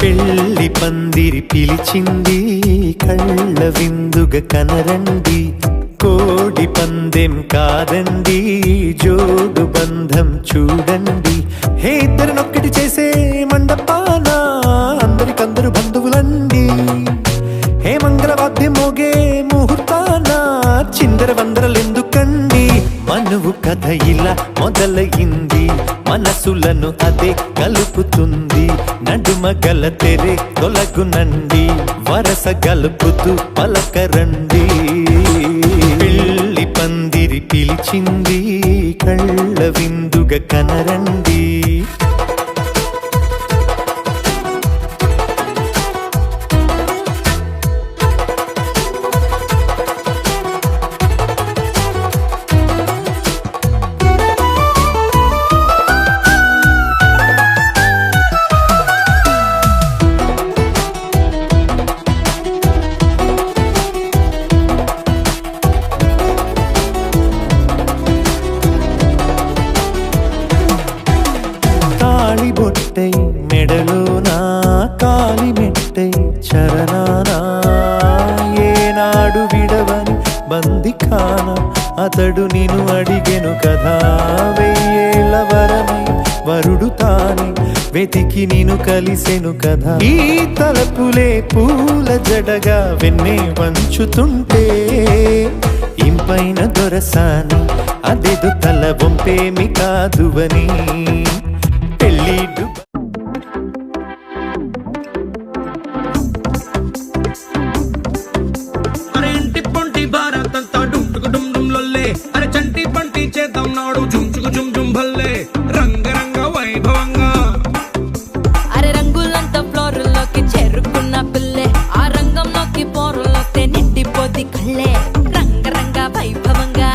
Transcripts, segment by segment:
పెళ్లి పందిరి పిలిచింది, కళ్ళ విందుగ కనరండి. కోడి పందెం కాదండి, జోడు బంధం చూడండి. హే ఇద్దరినొక్కటి చేసే మండపాన అందరికందరు బంధువులండి. హే మంగళవాద్యం మోగే ముహూర్తాన చిందర వందరలెందుకండి. మనువు కథ ఇలా మొదలయింది, మనసులను అదే కలుపుతుంది. నడుమ గల తెరే తొలగునండి, వరస గలుపుతూ పలకరండి. పెళ్లి పందిరి పిలిచింది, కళ్ళ విందుగ కనరండి. బొట్టై మెడలోనా, కాలి మెట్టై చరణానా, ఏనాడు విడవని బందిఖాన అతడు నిన్ను అడిగెను కదా. వెయ్యేళ్ళ వరమై వరుడు తానే వెతికి నిన్ను కలిసెను కదా. ఈ తలపులే పూల జడగా వెన్నే వంచుతుంటే, ఇంపైన దొరసాని అదెదు తల వంపేమి కాదువని. పెళ్ళిడు అరే ఇంటి పొంటి భారతంతా డుంటుకు డుమ్ డుమ్ లొల్లే. అరే చంటి పంటి చేద్దాం నాడు జుంచుకు జుమ్ జుమ్ భల్లే. రంగరంగ వైభవంగా అరే రంగులంతా ఫ్లోర్లోకి చేరుకున్న పిల్లే. ఆ రంగంలోకి పోరులోస్తే నిండిపోది కళ్ళే. రంగరంగ వైభవంగా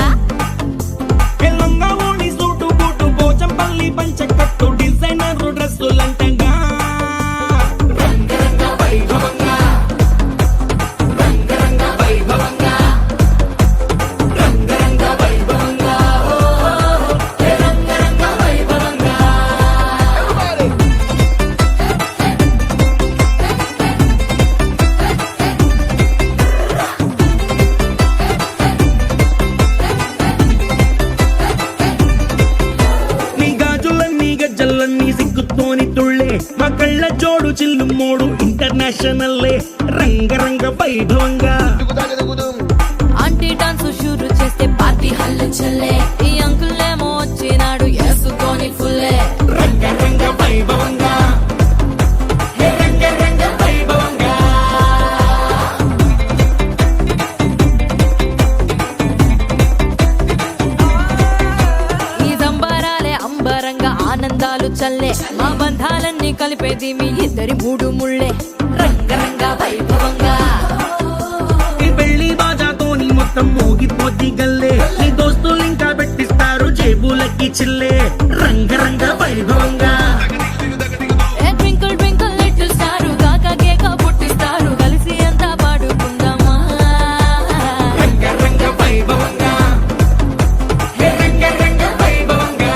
సూటు బూటు పోచంపల్లి పంచకట్టు డిజైనర్ డ్రెస్సులంటంగా. రంగరంగ వైభవంగా, రంగరంగ వైభవంగా, రంగరంగ వైభవంగా, రంగరంగ వైభవంగా. గజ్జలన్నీ సిగ్గుతోని తుళ్ళే, మా కళ్ళ జోడు చిల్లు మోడు ఇంటర్నేషనల్లే. రంగరంగ వైభవంగా ఆంటీ డాన్స్ షూరు చేస్తే పార్టీ హల్లు చల్లే. ఈ అంకులేమో వచ్చినాడు వేసుకొని ఫుల్లే. రంగరంగ వైభవంగా, రంగరంగ వైభవంగా. ఈ సంబరాలే అంబరంగ అందాలు చల్లే మా బంధాలన్నీ కలిపేది మీ ఇద్దరి మూడు ముళ్ళే రంగరంగ వైభవంగా ఈ పెళ్లి బాజాతోని మొత్తం మోగిపోద్ది గల్లే నీ దోస్తులు ఇంకా పెట్టిస్తారు జేబులకి చిల్లే రంగరంగ వైభవంగా ట్వింకిల్ ట్వింకిల్ లిటిల్ స్టార్ కాకా కేక పుట్టిస్తారు కలిసి అంతా పాడుకుందామా రంగరంగ వైభవంగా రంగరంగ వైభవంగా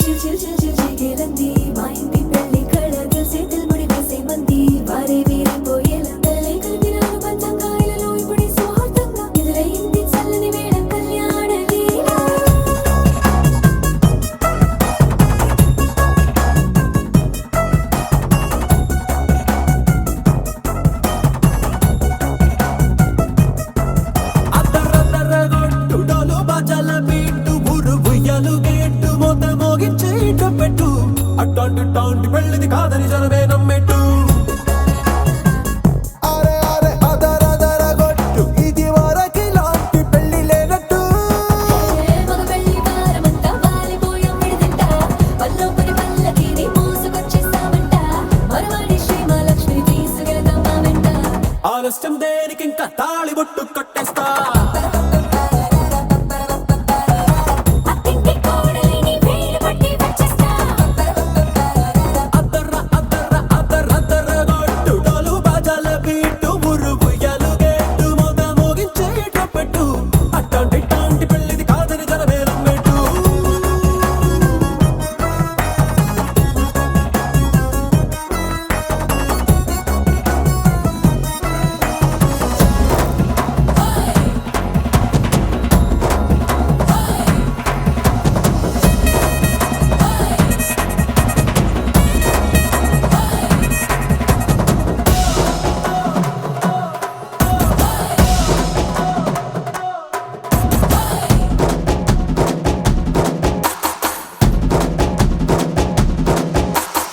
చిల్ చిల్ చిల్ చిల్ చిగేలంది మా ఇంటి పెళ్లి కళగా చేతులు ముడి వేసే మంది వారే వీరిపోయేలా తలలే కలిపిన అనుబంధంగా ఇలలో ఇప్పుడే సౌహార్దంగా ఎదురైంది చల్లని వేళ కళ్యాణ లీల అద్దరద్దరగొట్టుడోలు బాజాల బీటు ఊరు ఉయ్యాలు గేట్టు మోత మోగించే పెట్టు అట్టాంటి టాంటి పెళ్ళిది కాదని జనమే నమ్మెట్టు అరే అరే అదరదరగొట్టు ఇది వరకి లాంటి పెళ్లి లేనట్టు మగ పెళ్లి వారమంతా వాలిపోయాం విడిదింట పల్లోపరి పల్లకిని మోసుకొచ్చేసామంట మరవాడి శ్రీమహాలక్ష్మిని తీసుకెళ్దాం మా వెంట ఆలస్యం దేనికి ఇంకా తాళి బొట్టు కట్టేస్తా అత్తింటి కోడలిని వేలు పట్టి వచ్చేస్తా అద్దరద్దరగొట్టుడోలు బాజాల బీటు ఊరు ఉయ్యాలు గేట్టు మోత మోగించే పెట్టు అట్టాంటి టాంటి పెళ్ళిది కాదని జనమే నమ్మెట్టు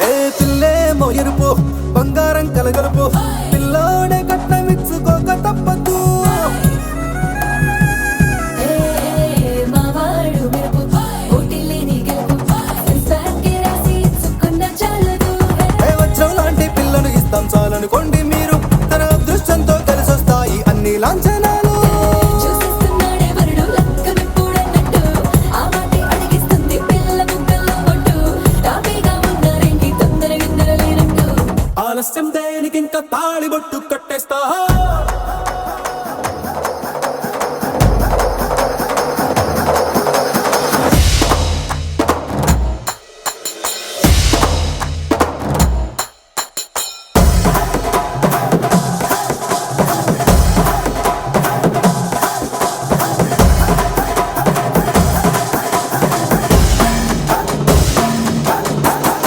ఏ పిల్లేమో ఎరుపు బంగారం కలగలుపు పిల్లోడే కట్నమిచ్చుకోక తప్పదు మా వాడు మెరుపు పోటీలేని గెలుపు సెన్సార్కి రాసి ఇచ్చుకున్న చాలదు ఏ వజ్రం లాంటి పిల్లను ఇస్తాం చాలనుకోండి మీరు తన అదృష్టంతో కలిసొస్తాయి అన్ని లాంఛనాలు చూసేస్తున్నాడే వరుడు లక్కమెప్పుడన్నట్టు ఆ మాటే అడిగిస్తుంది పిల్ల ముక్కల్లో ఒట్టు టాపీగా ఉన్నారేంటి తొందర విందర లేనట్టు ఆలస్యం దేనికి ఇంకా తాళి బొట్టు కట్టేస్తా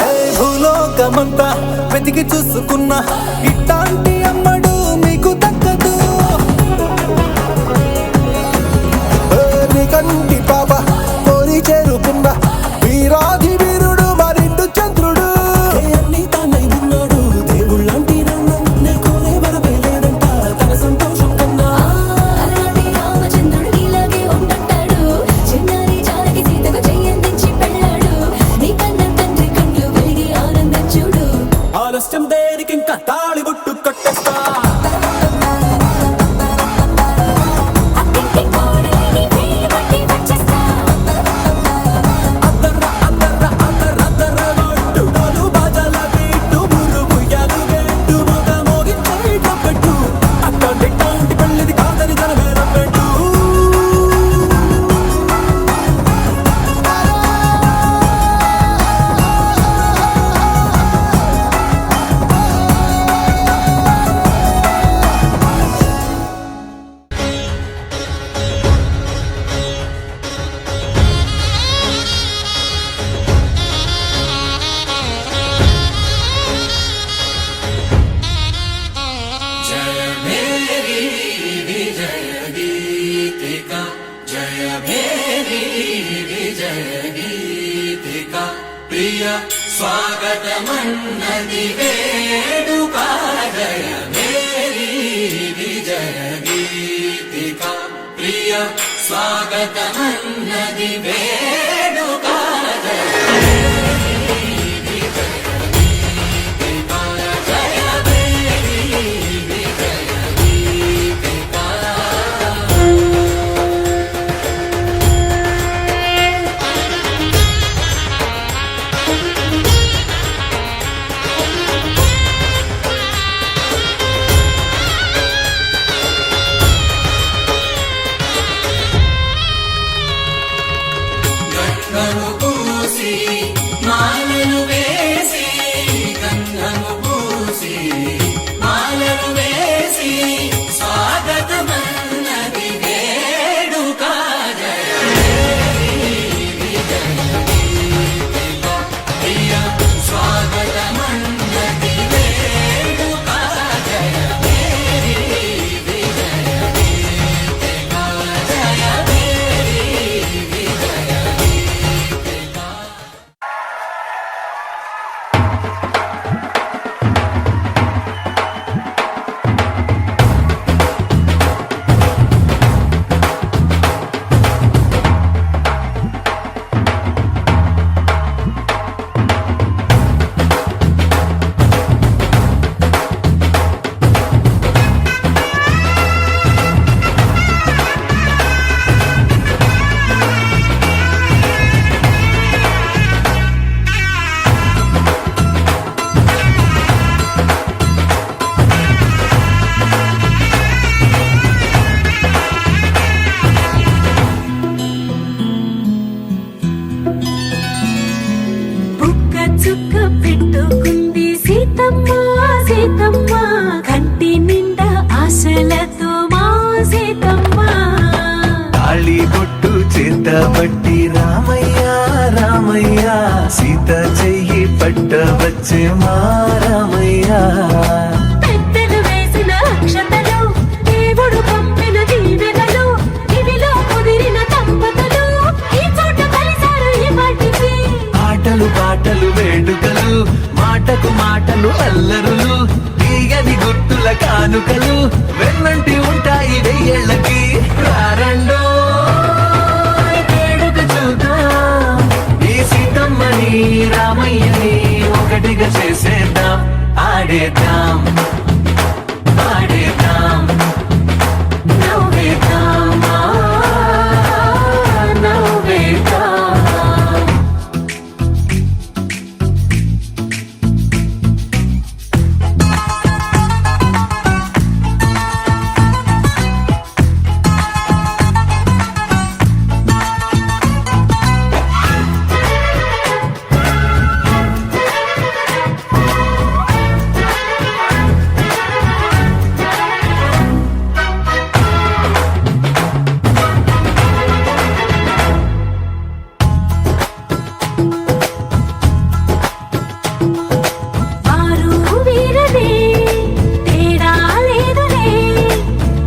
ఏ భూలోకమంతా వెతికి చూసుకున్నా ఇట్లాంటి అమ్మడు మీకు దక్కదు ఏ నీ కంటి పాప కోరి చేరుకున్న వీరాధి వీరుడు మరిండు చంద్రుడు ఏ అన్ని తానై ఉన్నాడు దేవుళ్ళంటి రంగం నే కోరే వరమే లేదంట తన సంతోషం కన్నా అలాంటి రామచంద్రుడు ఇలాగే ఉంటుంటాడు చిన్నారి జానకి సీతకు చెయ్యందించి పెళ్ళాడు నీ కన్న తండ్రి కళ్ళు వెలిగి ఆనందం చూడు ఆలస్యం దేనికి ఇంకా తాళి బొట్టు కట్టేస్తా అత్తింటి కోడలిని వేలు పట్టి వచ్చేస్తా అద్దరద్దరగొట్టుడోలు బాజాల బీటు ఊరు ఉయ్యాలు గేట్టు మోత మోగించే పెట్టు అట్టాంటి టాంటి పెళ్ళిది కాదని జనమే నమ్మెట్టు గీతిక జయ భేరీ విజయ గీతిక ప్రియ స్వాగతమన్నది వేడుక జయ భేరీ విజయ గీతిక ప్రియ స్వాగతమన్నది వేడుక జయ గంధము పూసి మాలలు వేసి గంధము పూసి మాలలు వేసి స్వాగతమన్నది వేడుక జయ ప్రియ స్వాగతమన్నది వేడుక జయ బుక్క చుక్క పెట్టుకుంది సీతమ్మ సీతమ్మ కంటి నిండా ఆశలతో మా సీతమ్మ తాళి బొట్టు చేతబట్టి రామయ్య రామయ్య సీత చెయ్యి పట్టవచ్చే మా రామయ్య పెద్దలు వేసిన అక్షతలు దేవుడు పంపిన దీవెనలు ఇవిలో కుదిరిన దంపతులు ఈ చోట కలిసారు ఈ వాటికి ఆటలు పాటలు వేడుకలు మాటకు మాటలు అల్లరులు తీయని గుర్తుల కానుకలు వెన్నంటి ఉంటాయి వెయ్యేళ్ళకి రారండో వేడుక చూద్దాం ఈ సీతమ్మని రామయ్యని ఒకటిగా చేసేద్దాం ఆడేద్దాం ఆడేద్దాం నవ్వేద్దాం నవ్వేద్దాం వారు వీరనే తేడా లేదులే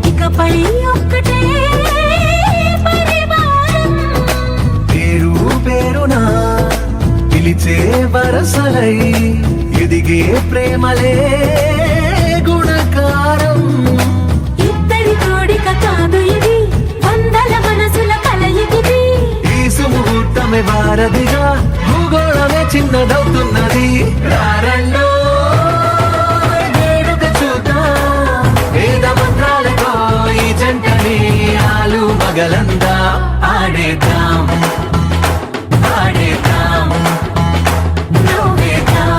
ఇకపై ఒక్కటే పరివారం పేరు పేరునా పిలిచే వరసలై ఎదిగే ప్రేమలే గుణకారం ఇద్దరి కోడిక కాదు ఇది వందల మనసుల కలయికిది ఈ సుముహూర్తమే వారధిగా భూగోళమే చిన్నదవుతున్నది రారండో వేడుక చూద్దాం వేద మంత్రాలతో ఈ జంటని ఆలు మగలందా ఆడేద్దాం ఆడేద్దాం నవ్వేద్దాం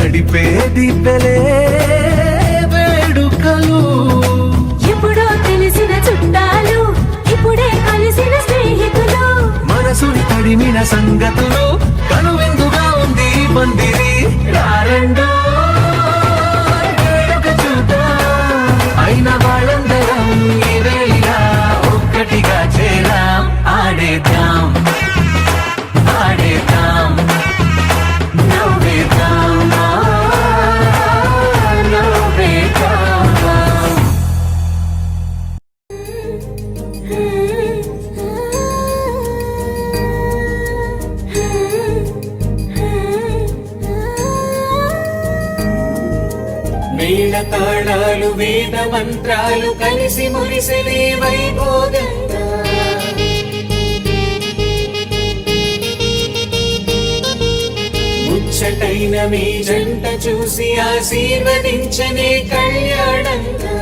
నడిపే దిబ్బెలే వేడుకలు. ఎప్పుడో తెలిసిన చుట్టాలు ఇప్పుడే కలిసిన స్నేహితులు. మనసుని తడిమిన సంగతులు కనువిందుగా ఉంది ఈ పందిరి. రారండో వేడుక చూద్దాం, అయిన వాళ్ళందరం ఈ వేళ ఒక్కటిగా చేరాం. ఆడేద్దాం ఆడేద్దాం నవ్వేద్దాం నవ్వేద్దాం. మేళ తాళాలు వేద మంత్రాలు కలిసి మురిసెలే వైభోగంగా. ముచ్చటైన మీ జంట చూసి ఆశీర్వదించనే కళ్యాణంగా.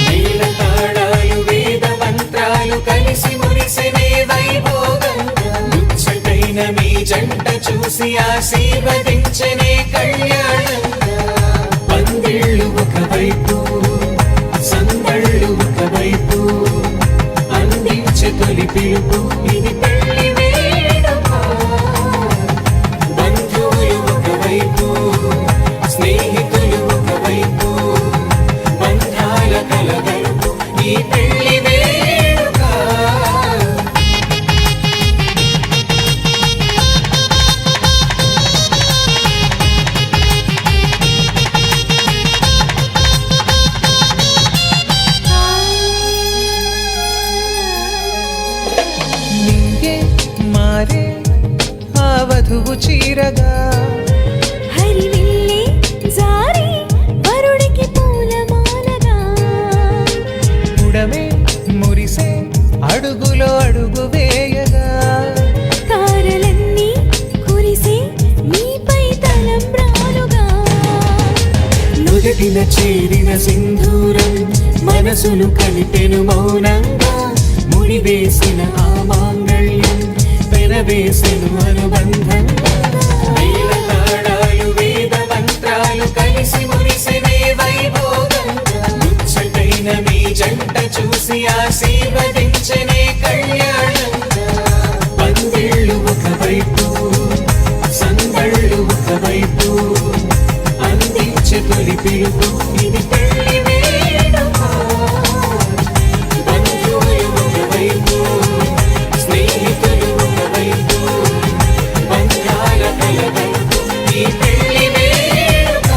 మేళ తాళాలు వేద మంత్రాలు కలిసి మురిసెనే వైభోగంగా. ముచ్చటైన మీ జంట చూసి ఆశీర్వదించనే కళ్యాణంగా. పందిళ్ళు ఒకవైపు సందళ్ళు ఒకవైపు అందించే తొలి పిలుపు ఇది పెళ్లి వేడుక. బంధువులు ఒకవైపు స్నేహితులు ఒకవైపు బంధాల కలగలుపు ఈ పెళ్లి వేడుక. నింగే మారే ఆ వధువు చీరగా. హరివిల్లి జారి వరుడికి పూలమాలగా. ఉడమే మురిసే అడుగులో అడుగు వేయగా. తారలన్నీ కురిసి నీపై తలంబ్రాలుగా. నుదిటిన చేరిన సింధూరం మనసులు కలిపెను మౌనంగా. ముడివేసిన ఆ మాంగళ్యం పెనవేసెను అనుబంధంగా. మేళ తాళాలు వేద మంత్రాలు కలిసి మురిసెనే వైభోగంగా. ముచ్చటైన మీ జంట చూసి ఆశీర్వదించనే కళ్యాణంగా. పందిళ్ళు ఒకవైపు సందళ్ళు ఒకవైపు అందించే తొలి పిలుపు ఇది పెళ్లి వేడుక. బంధువులు ఒకవైపు స్నేహితులు ఒకవైపు బంధాల కలగలుపు ఈ పెళ్లి వేడుక.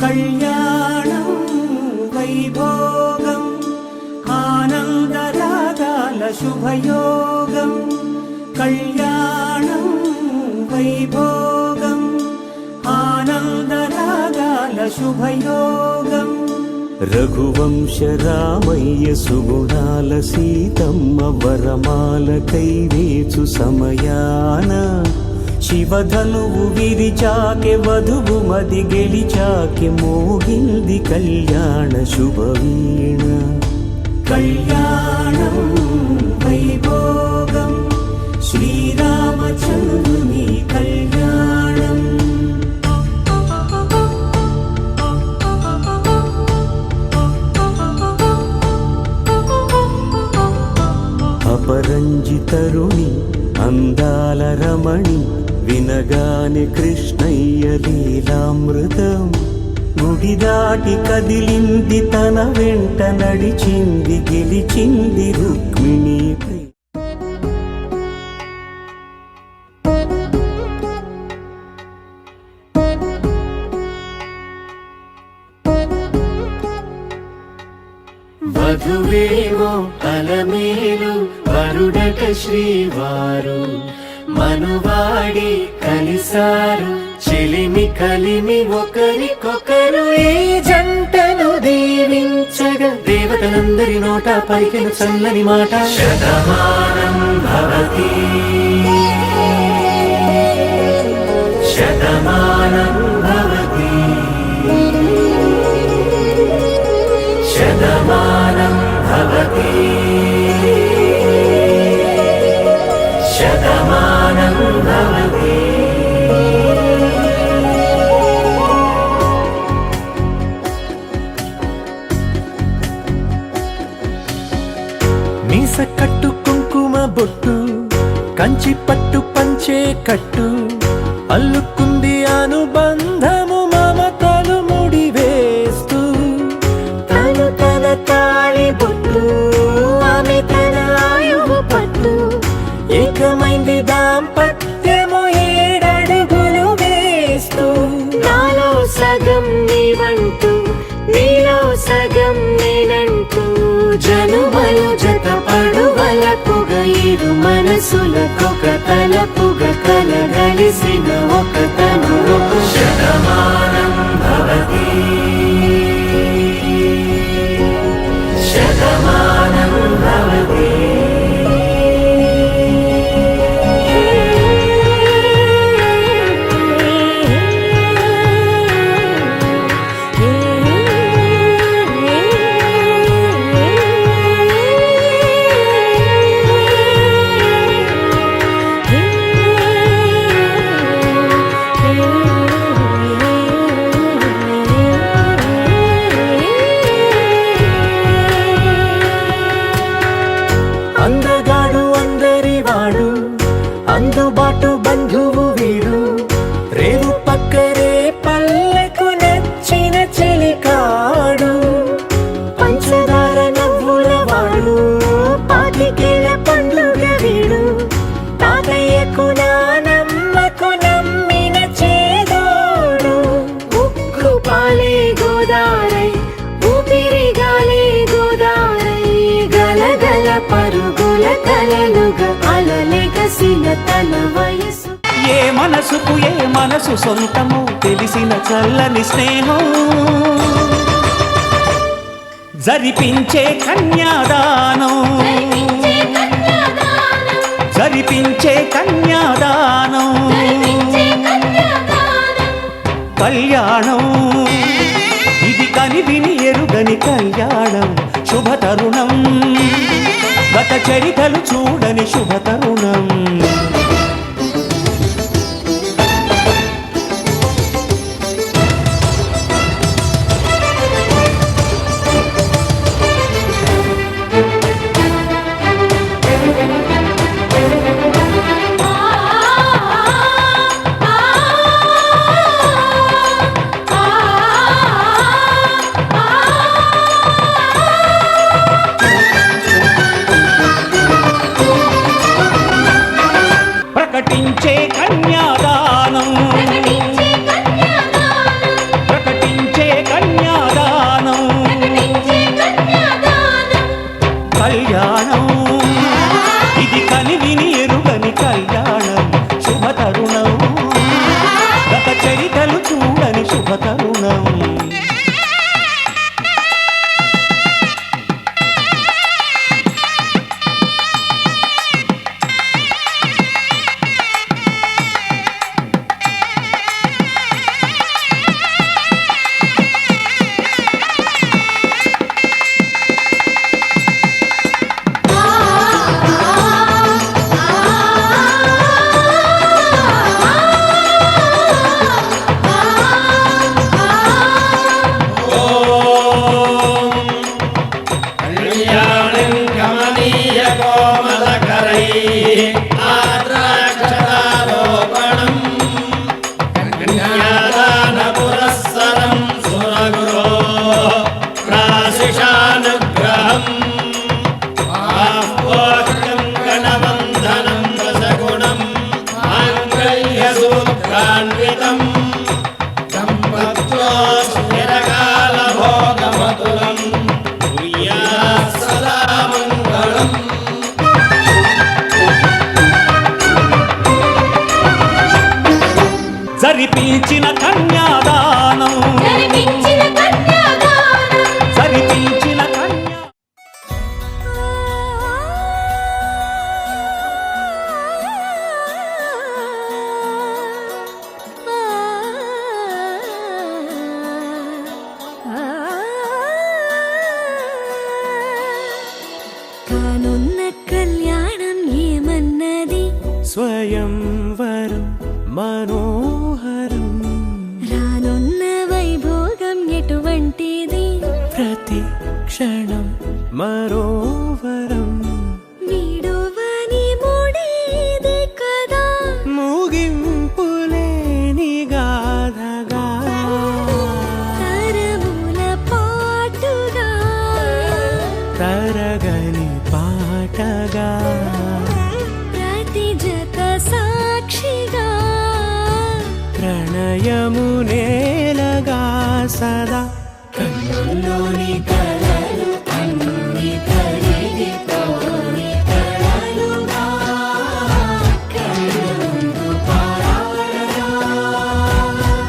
కళ్యాణం వైభోగం ఆనందరాగాల శుభయోగం. కళ్యాణం వైభోగం ఆనందరాగాల శుభయోగం. రఘువంశ రామయ్య సుగుణాల సీతమ్మ వరమాల కైవేచు సమయాన శివధనువు విరిచాకె వధువు మది గెలిచాకె మోగింది కళ్యాణ శుభవీణ. కళ్యాణం వైభోగం శ్రీరామచంద్రుని కళ్యాణం. అపరంజి తరుణి అందాల రమణి వినగానే కృష్ణయ్య లీలామృతం. గుడి దాటి కదిలింది తన వెంట నడిచింది గెలిచింది రుక్మిణి. వధువేమో అల అలమేలు వరుడట శ్రీవారు మనువాడి కలిసారు చెలిమి కలిమి ఒకరికొకరు ఈ జంటను దీవించగా దేవతలందరి నోట పలికిన చల్లని మాట శతమానం భవతి శతమానం భవతి శతమానం భవతి శతమానం భవతి. మీస కట్టు కుంకుమ బొట్టు కంచి పట్టు పంచే కట్టు అల్లుకుంది అనుబంధము మమతలు ముడివేస్తూ తను తన తాళి బొట్టు ఆమె తన ఆయువు పట్టు ఏకమైంది దాంపత్యము 7 అడుగులు వేస్తూ నాలో సగం నీవంటూ నీలో సగం నేనంటూ జనుమలు జత పడువలపుగ ఇరు మనసులకొక తలపుగ కలగలిసిన ఒక తను శతమానం భవతి శతమానం భవతి. అందగాడు అందరివాడు అందుబాటు బంధువు వీడు రేవు పక్కరే పల్లెకు నచ్చిన చెలికాడు పంచదార నవ్వుల వాడు పాతికేల పండుగ వీడు తాతయ్యకు నానమ్మకు నమ్మిన చేదోడు ఉక్కు పాలే గోదారై ఊపిరిగాలే గోదారై గలగల పరుగుల కలలుగా అలలెగసిన తన వయసు. ఏ మనసుకు ఏ మనసు సొంతము తెలిసిన చల్లని స్నేహం జరిపించే కన్యాదానం జరిపించే కన్యాదానం కళ్యాణం ఇది కని విని ఎరుగని కళ్యాణం శుభతరుణం గత చరితలు చూడని శుభతరుణం. ప్రకటించే కన్యాదానం ప్రకటించే కన్యాదానం కళ్యాణం ఇది కని విని ఎరుగని కళ్యాణం శుభతరుణం గత చరితలు చూడని శుభతరుణం. స్థిరకాల భోగమతులం సదా మంగళం జరిపించిన కన్యాదానం జరిపించిన కన్యాదానం జరిపించిన కన్యా కానున్న కళ్యాణం ఏమన్నది స్వయంవరం మనోహరం రానున్న వైభోగం ఎటువంటిది ప్రతి క్షణం మరోవరం వీడువని మూడేది కదా ముగింపులేని గాథగా తరముల పాటుగా తరగని పాటగా ప్రతి జత సాక్షిగా ప్రణయము నేలగా సదా కన్నుల్లోని కలలు అన్ని కరిగిపోని కలలుగా కళ్ళ ముందు పారాడగా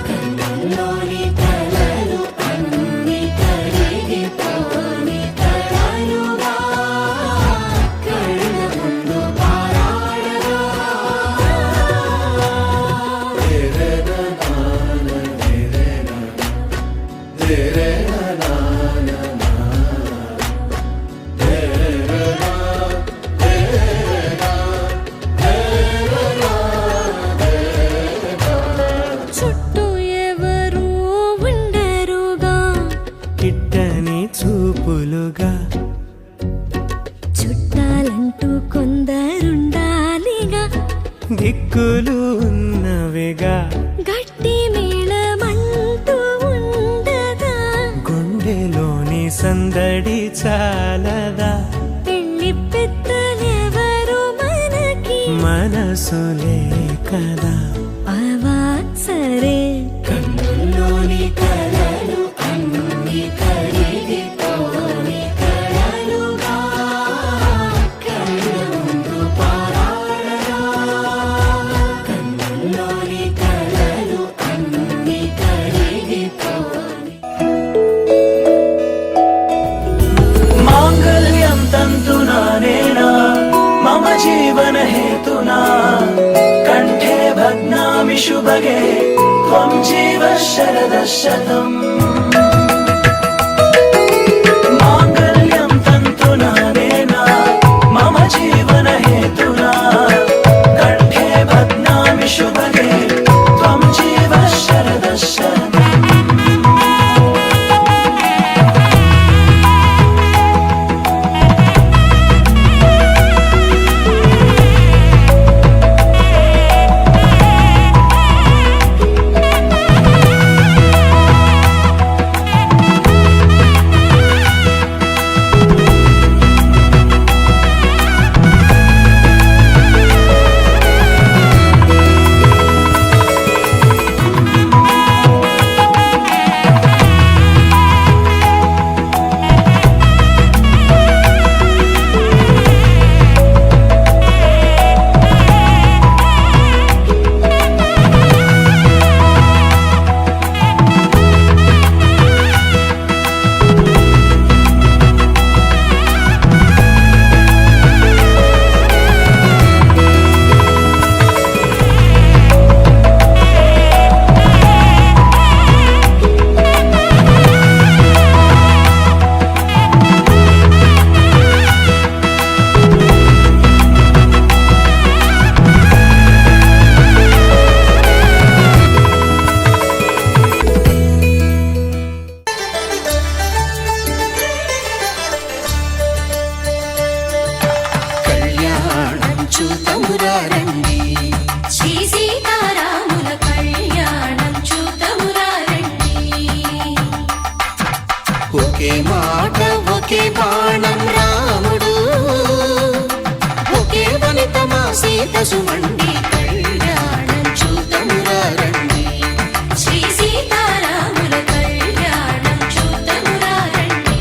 కన్నుల్లోని కలలు అన్ని కరిగిపోని కలలుగా కళ్ళ ముందు పారాడగా చుట్టూ ఎవరు ఉండరుగా కిట్టని చూపులుగా చుట్టాలంటూ కొందరుండాలిగా దిక్కులు ఉన్నవిగా గట్టి మేళమంటూ ఉండగా గుండెలోని సందడి చాలదా పెళ్లి పెద్దలెవరు మనకి మనసులే కదా అవా సరే కన్నుల్లోని కలలు అన్ని కరిగిపోని కలలుగా కళ్ళ ముందు పారాడగా కన్నుల్లోని కలలు అన్ని కరిగిపోని మాంగళ్యం తంతునానేనా మమ జీవన హేతునా కంఠే భగ్నామి శుభగే త్వం జీవ శరదశతం మాంగళ్యం తంతునానేనా మమ జీవన హేతునా కంఠే భగ్నామి శుభగే త్వం జీవ శరదశతం ఒకే మాట ఒకే బాణం రాముడు ఒకే వనిత మా సీత సుమండి కళ్యాణం చూతమురా రండి శ్రీ సీతారాముల కళ్యాణం చూతమురా రండి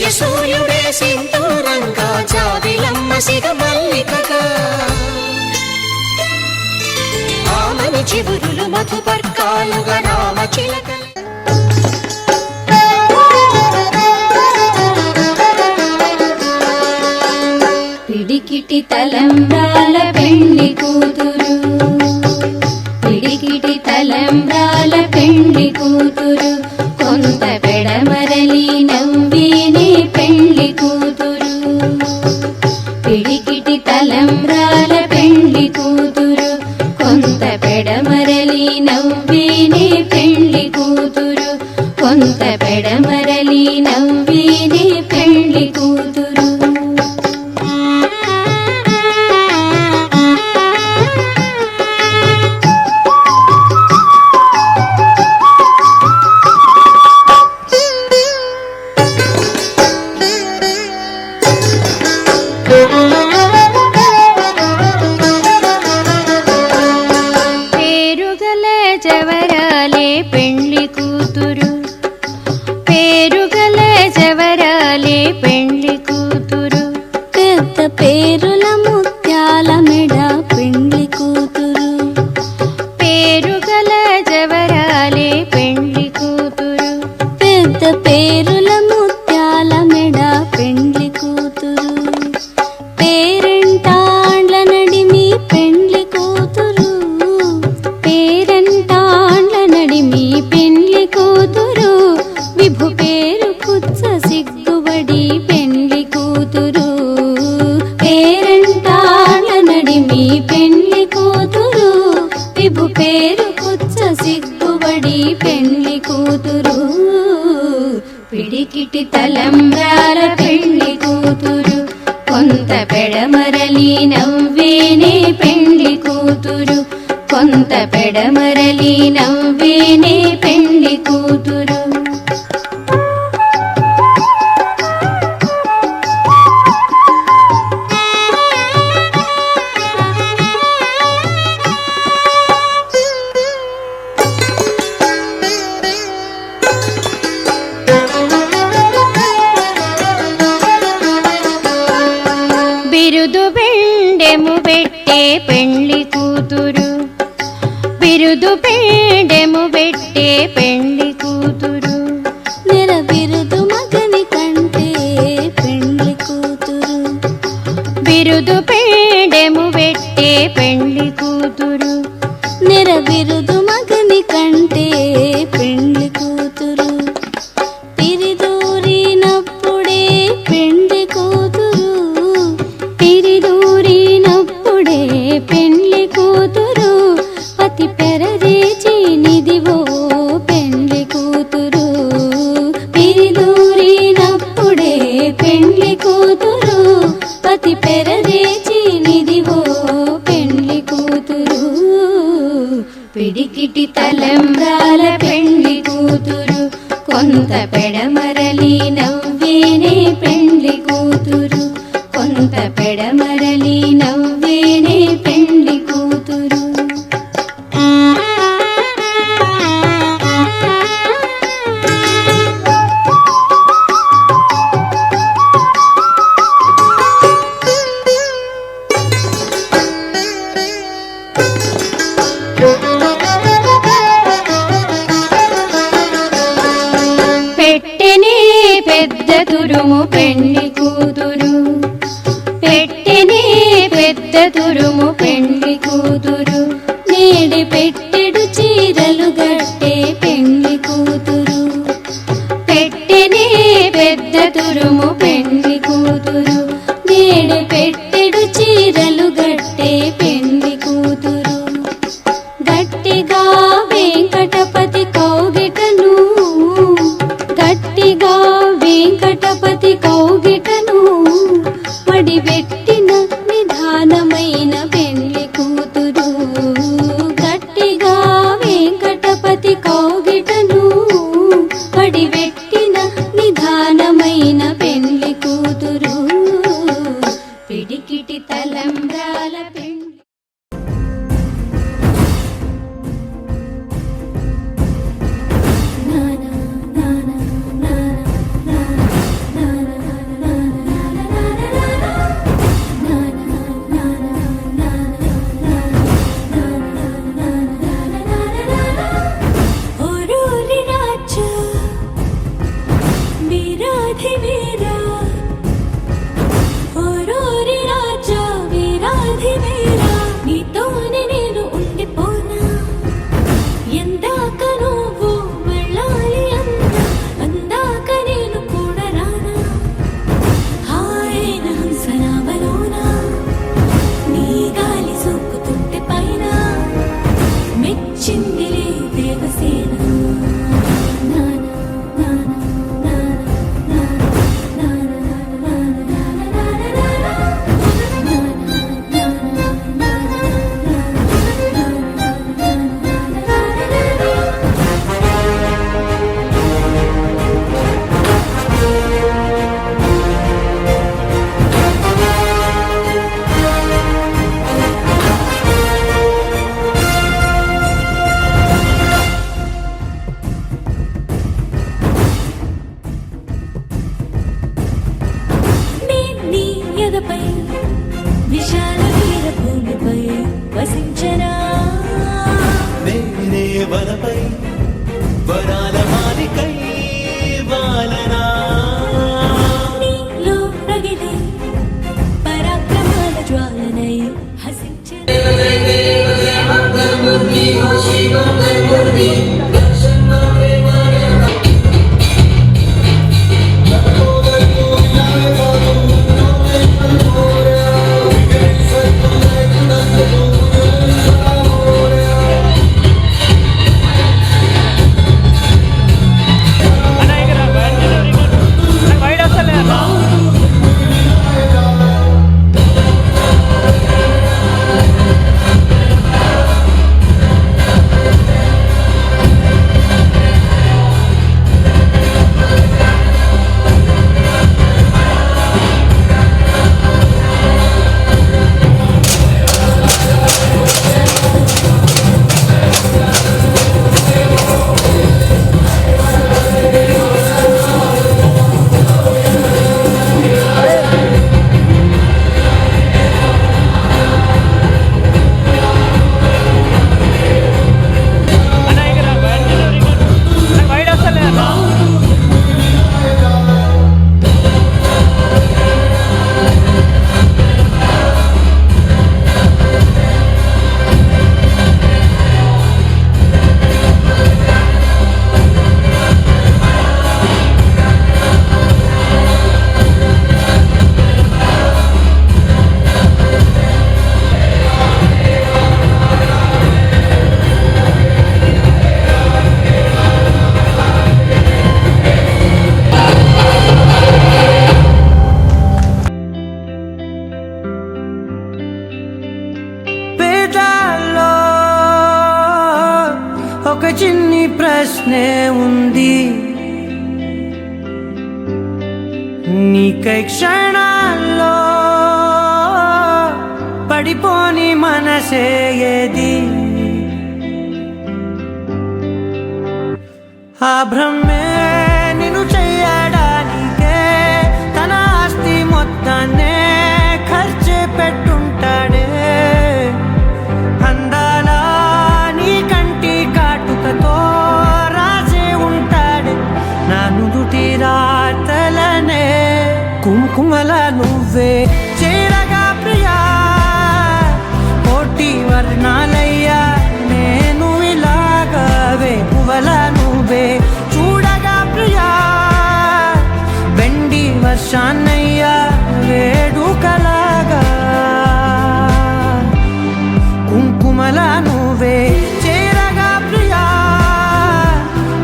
ఉదయ సూర్యుడే సింధూరంగా జాబిలమ్మ సిగ మల్లికగా ఆమని చివురులు మధుపర్కాలుగా రామ చిలకలు పిడికిటి తలంబ్రాల పెండ్లి కూతురు పిడికిటి తలంబ్రాల పెండ్లి కూతురు కొంత పెడమరలి నవ్వినే పెండ్లి కూతురు పిడికిటి తలంబ్రాల పెండ్లి కూతురు కొంత పెడమరలి నవ్వినే పెండ్లి కూతురు కొంత పెడమరలి నవ్వినే పెండ్లి కూతురు పేరుగల జవరాలే పెండ్లి కూతురు పేరుగల జవరాలే పెండ్లి కూతురు పెద్ద పేరుల ముత్యాల మెడ పెండ్లి కూతురు పేరుగల జవరాలే పెండ్లి కూతురు పెద్ద పేరుల ముత్యాల మెడ పెండ్లి కూతురు పేరంటాండ్ల నడిమి పెండ్లి కూతురు పేరంటాండ్ల నడిమి పెండ్లి కూతురు విభు పేరు కుచ్చ సిగ్గుబడి పెండ్లి కూతురు పేరంటాండ్ల నడిమి పెండ్లి కూతురు విభు పేరు కుచ్చ సిగ్గుబడి పెండ్లి కూతురు పిడికిటి తలంబ్రాల పెండ్లి కూతురు కొంత పెడమరలి నవ్వేనే పెండ్లి కూతురు కొంత పెడమరలి నవ్వేనే పెండ్లి కూతురు బిరుదు బెండెము పెట్టే పెండ్లి కూతురు బిరుదు బెండెము పెట్టే పెండ్లి కూతురు నెల బిరుదు మగని కంటే పెండ్లి కూతురు బిరుదు బెండెము పెట్టే పెండ్లి కూతురు నెల బిరుదు మగని కంటే పెండ్లి కూతురు తిరిదూరినప్పుడే పెండ్లి కూతురు తిరిదూరినప్పుడే పెండ్లి కూతురు పతి పెరదేచి నిదివో పెండ్లి కూతురు తిరిదూరినప్పుడే పెండ్లి కూతురు పతి పెరదేచి నిదివో పెండ్లి కూతురు పిడికిటి తలంబ్రాల పెండ్లి కూతురు కొంత పెడమరలి నవ్వేనే పెండ్లి కూతురు కొంత పెడమరలి నవ్వేనే పెండ్లి కూతురు పెట్టెనే పెద్ద తురుము పెండ్లి కూతురు పెట్టెనే పెద్ద తురుము పెండ్లి కూతురు నేడి పెట్టెడు చీరలు గట్టే పెండ్లి కూతురు పెట్టెనే పెద్ద తురుము పెండ్లి కూతురు నేడి పెట్టెడు చీరలు గట్టే పెండ్లి కూతురు గట్టిగా వెంకటపతి కౌగిటను గట్టిగా వెంకటపతి కౌగిటను మడిబెట్టిన నిధానమైన పెండ్లి కూతురు నీకై క్షణాల్లో పడిపోని మనసే ఏది ఆ భ్రమే నిన్ను చెయ్యడానికే తన ఆస్తి మొత్తాన్నే ఖర్చు పెట్టుంటాడే అందాల నీ కంటి కాటుకతో రాసే ఉంటాడే నా నుదుటి రాతలనే కుంకుమల నువ్వే చేరగా ప్రియా కోటి వర్ణాలయ్యా నేను ఇలాగవే పువ్వల నువ్వే చూడగా ప్రియా వెండి వర్షాన్నయ్యా వేడుకలాగా కుంకుమల నువ్వే చేరగా ప్రియా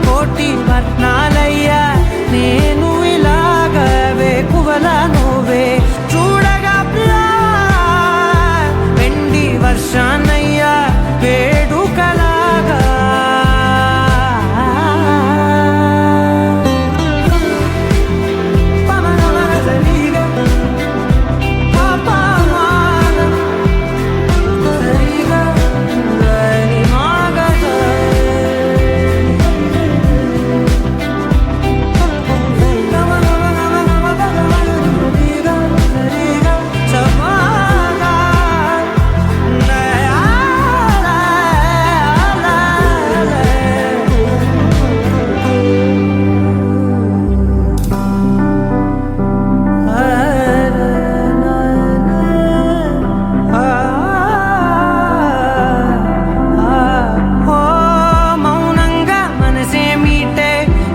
కోటి వర్ణాలయ్యా నేను ఇలాగవే పువ్వల నువ్వే చూడగా ప్రియా వెండి వర్షాన్నయ్యా వేడుకలాగా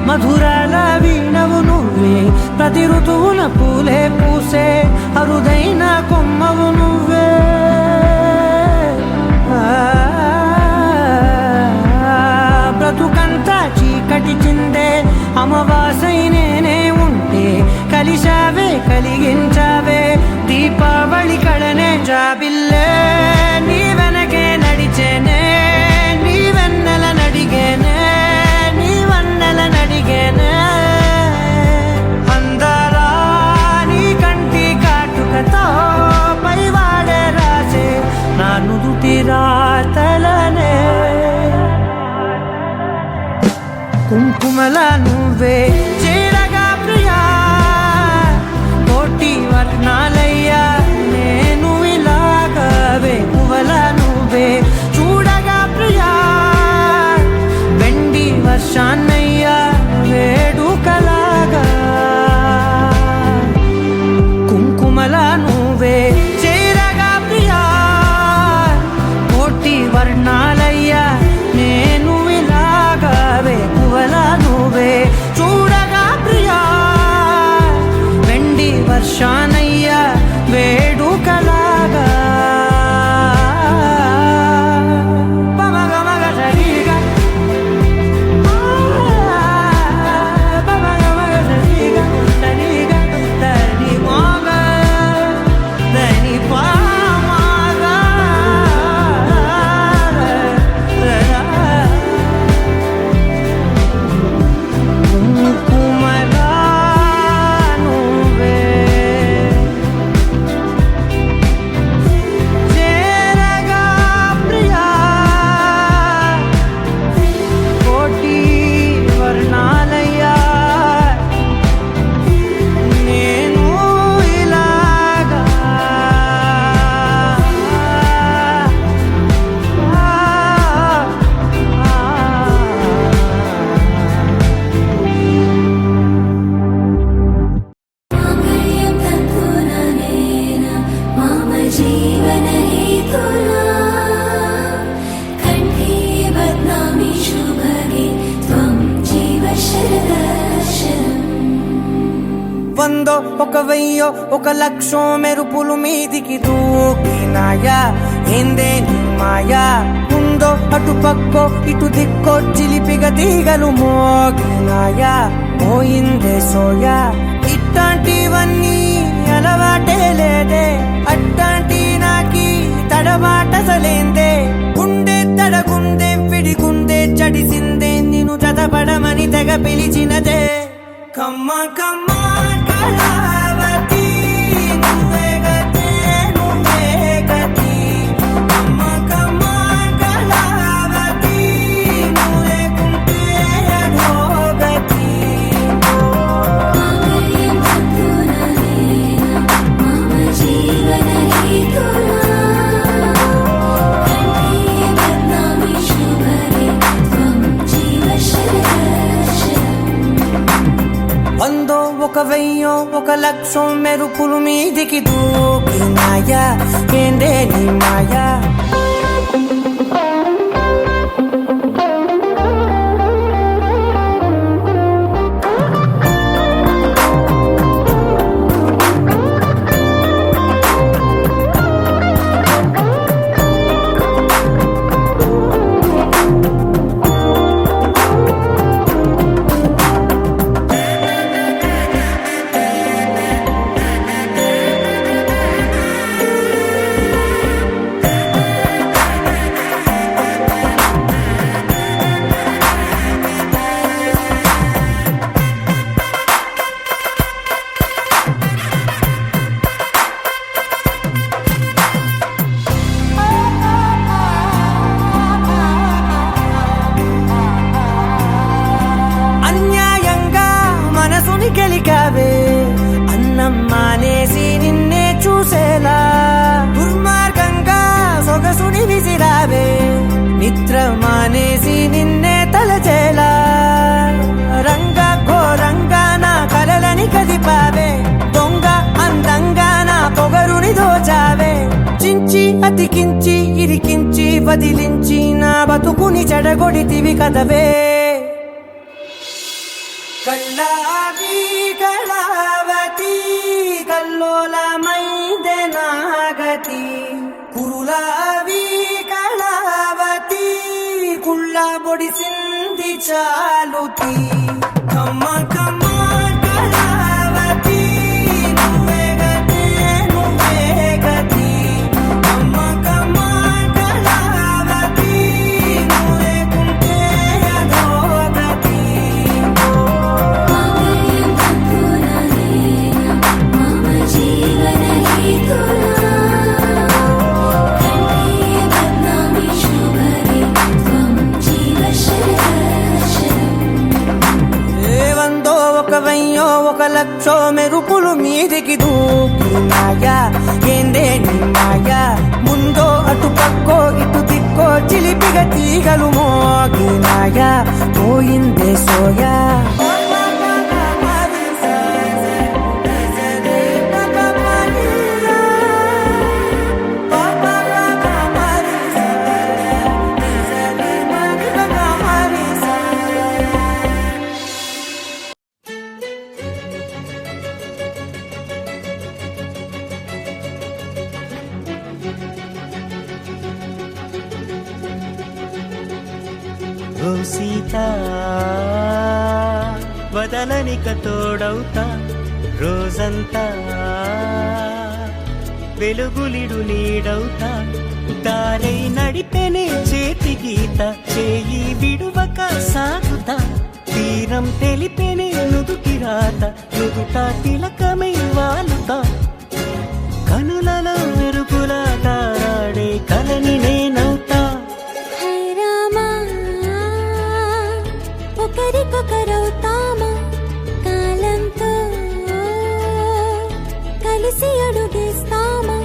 మధురాల వీణవు నువ్వే ప్రతి ఋతువున పూలే పూసే అరుదైన కొమ్మవు నువ్వే బ్రతుకంతా చీకటి చిందే అమావాసై నేనే ఉంటే కలిశావే కలిగించావే దీపావళి కడనే జాబిల్లే నీ వెనకే నడిచేనే నీ వెన్నెల నడిగేనే నడిగేనే అందరా నీ కంటి కాటుకతో పైవాడే రాసే నా నుదుటి రాతలనే కుంకుమల నువ్వే చేరగా ప్రియా కోటి వర్ణాలయ్యా నేను ఇలాగవే పువ్వల నువ్వే చూడగా ప్రియా వెండి వర్షాన్నయ్యా వేడుకలాగా కుంకుమల నువ్వే చేరగా ప్రియా కోటి వర్ణాలయ్యా నేను ఇలాగవే పువ్వల నువ్వే చూడగా ప్రియా వెండి వర్షాన్నయ్యా వేడుకలాగా వందో ఒక వెయ్యో ఒక లక్షో మెరుపులు మీదికి దూకినాయా ఏందే నీ మాయా ఉందో అటు పక్కో ఇటు దిక్కో చిలిపిగ తీగలు మోగినాయా పోయిందే సోయా ఇట్లాంటివన్నీ అలవాటే లేదే అట్లాంటి నాకి తడబాటసలేందే గుండె తడగుందే విడిగుందే చడిసిందే నిన్ను చదపడమని తెగ పిలిచినదే కమ్మ కమ్మ కళ మెరుపులు మీదికి దూకినాయా ఏందే నీ మాయా అన్యాయంగా మనసుని గెలికావే అన్నం మానేసి నిన్నే చూసేలా దుర్మార్గంగా సొగసుని విసిరావే నిద్ర మానేసి నిన్నే తలచేలా రంగా ఘోరంగా నా కలలని కదిపావే దొంగ అందంగా నా పొగరుని దోచావే చించి అతికించి ఇరికించి వదిలించి నా బతుకుని చెడగొడితివి కదవే కళ్ళావి కళావతి కల్లోలమైందే నాగతి కురులావి కళావతి కుళ్ళ బొడిసింది చాలుతి కమ్మ కమ్మ కళావతి నువ్వే గతే నువ్వే గతి కమ్మ కమ్మ కళావతి నువ్వే కుంటే అధోగతి మామయ్యం తంతునానే మమ జీవన హేతునా కంఠే బద్నామి శుభగే త్వం జీవ శరణం ఏవందో ఒక వెయ్యో ఒక లక్షో మెరుపులు మీదికి దూకినాయా ఏందే నీ మాయా ముందో అటు పక్కో ఇటు దిక్కో చిలిపిగ తీగలు మోగినాయా పోయిందే సోయా ఓ సీత వదలనిక తోడవుతా రోజంతా వెలుగులిడు నీడవుతా దారై నడిపెనే చేతి గీత చేయి విడువక సాగుతా తీరం తెలిపెనే నుదుటి రాత నుదుట తిలకమై వాలుతా కనులలో మెరుపులా తారాడే కలని నేనవుతా హై రామా ఒకరికొకరవుతామా కాలంతో కలిసి అడుగేస్తామా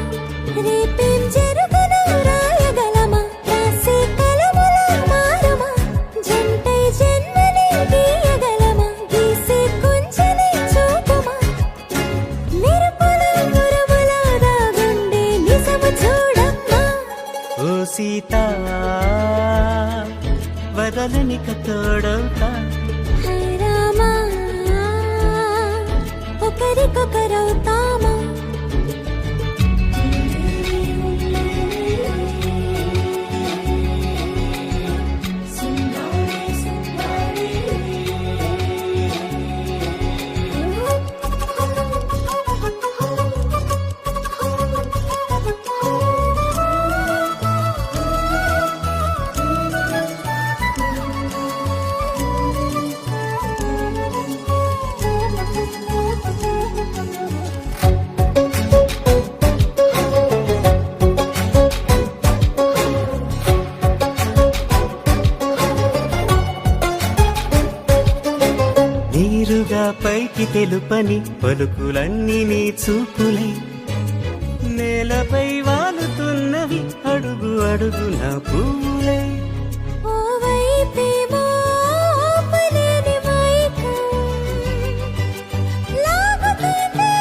రేపేం జరుగునో రాయగలమా రాసే కలముల మారమా జంటై జన్మని గీయగలమా గీసే కొంచెనే చూపమా మెరుపుల మురముల దాగుండే నిజము చూడమ్మా ఓ సీత వదలనిక తోడవుతా హై రామా ఒకరికొకరవుతామా నీరుగా పైకి తెలుపని పలుకులన్నీ నీ చూపులై నేలపై వాలుతున్నవి అడుగు అడుగు నా పూలై ఓ వైపేమో ఆపలేని మైకం లాగుతుంది